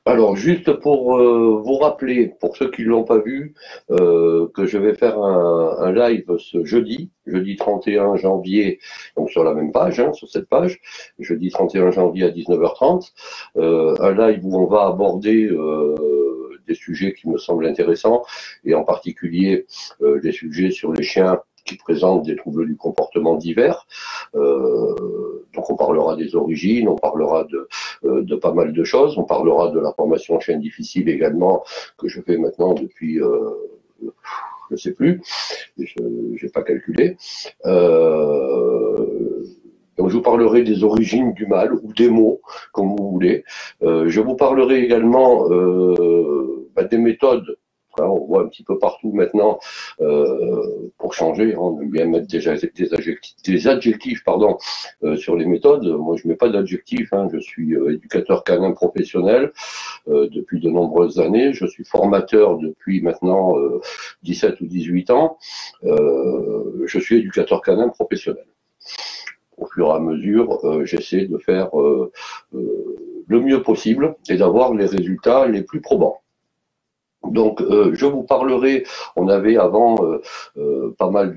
Alors, juste pour vous rappeler, pour ceux qui ne l'ont pas vu, que je vais faire un live ce jeudi 31 janvier, donc sur la même page, sur cette page, jeudi 31 janvier à 19h30, un live où on va aborder des sujets qui me semblent intéressants, et en particulier des sujets sur les chiens qui présentent des troubles du comportement divers. Donc on parlera des origines, on parlera de pas mal de choses, on parlera de la formation chien difficile également, que je fais maintenant depuis, je ne sais plus, je n'ai pas calculé. Donc je vous parlerai des origines du mal, ou des mots, comme vous voulez. Je vous parlerai également des méthodes. On voit un petit peu partout maintenant, pour changer, on aime bien mettre des adjectifs sur les méthodes. Moi, je ne mets pas d'adjectifs, je suis éducateur canin professionnel depuis de nombreuses années. Je suis formateur depuis maintenant 17 ou 18 ans. Je suis éducateur canin professionnel. Au fur et à mesure, j'essaie de faire le mieux possible et d'avoir les résultats les plus probants. Donc, je vous parlerai, on avait avant pas mal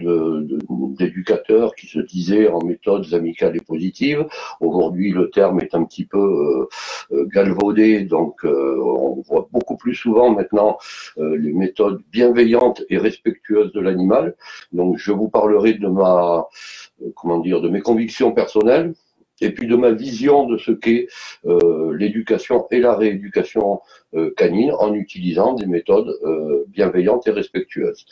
d'éducateurs qui se disaient en méthodes amicales et positives. Aujourd'hui, le terme est un petit peu galvaudé, donc on voit beaucoup plus souvent maintenant les méthodes bienveillantes et respectueuses de l'animal. Donc, je vous parlerai de de mes convictions personnelles, et puis de ma vision de ce qu'est l'éducation et la rééducation canine en utilisant des méthodes bienveillantes et respectueuses.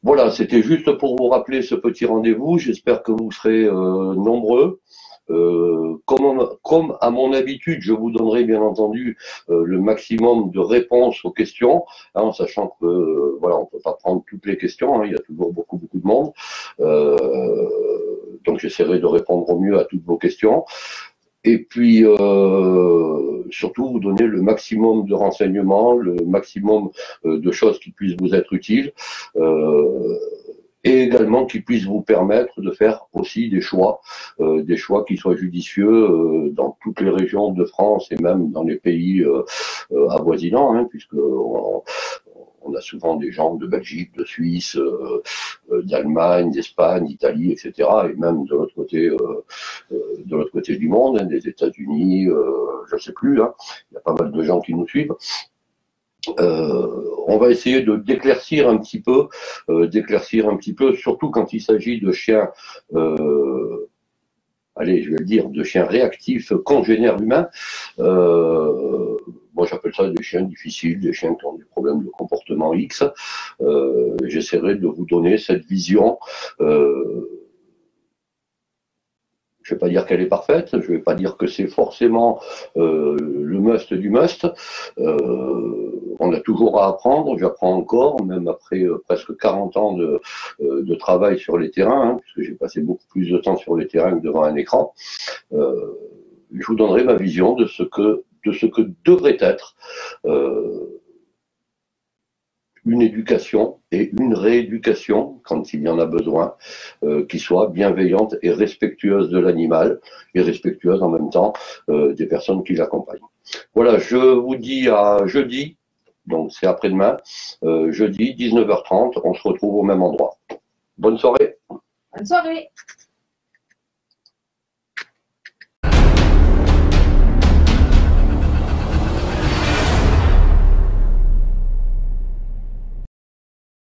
Voilà, c'était juste pour vous rappeler ce petit rendez-vous. J'espère que vous serez nombreux. Comme à mon habitude, je vous donnerai bien entendu le maximum de réponses aux questions, en sachant que voilà, on peut pas prendre toutes les questions, il y a toujours beaucoup de monde. Donc j'essaierai de répondre au mieux à toutes vos questions. Et puis, surtout, vous donner le maximum de renseignements, le maximum de choses qui puissent vous être utiles, et également qui puissent vous permettre de faire aussi des choix qui soient judicieux dans toutes les régions de France et même dans les pays avoisinants, puisque on a souvent des gens de Belgique, de Suisse, d'Allemagne, d'Espagne, d'Italie, etc. Et même de l'autre côté du monde, des États-Unis, je ne sais plus. Il y a pas mal de gens qui nous suivent. On va essayer d'éclaircir un petit peu, surtout quand il s'agit de chiens. Allez, je vais le dire, de chiens réactifs congénères humains. Moi, j'appelle ça des chiens difficiles, des chiens qui ont des problèmes de comportement X. J'essaierai de vous donner cette vision. Je ne vais pas dire qu'elle est parfaite, je ne vais pas dire que c'est forcément le must du must. On a toujours à apprendre, j'apprends encore, même après presque 40 ans de travail sur les terrains, puisque j'ai passé beaucoup plus de temps sur les terrains que devant un écran. Je vous donnerai ma vision de ce que devrait être une éducation et une rééducation, quand il y en a besoin, qui soit bienveillante et respectueuse de l'animal, et respectueuse en même temps des personnes qui l'accompagnent. Voilà, je vous dis à jeudi, donc c'est après-demain, jeudi 19h30, on se retrouve au même endroit. Bonne soirée. Bonne soirée.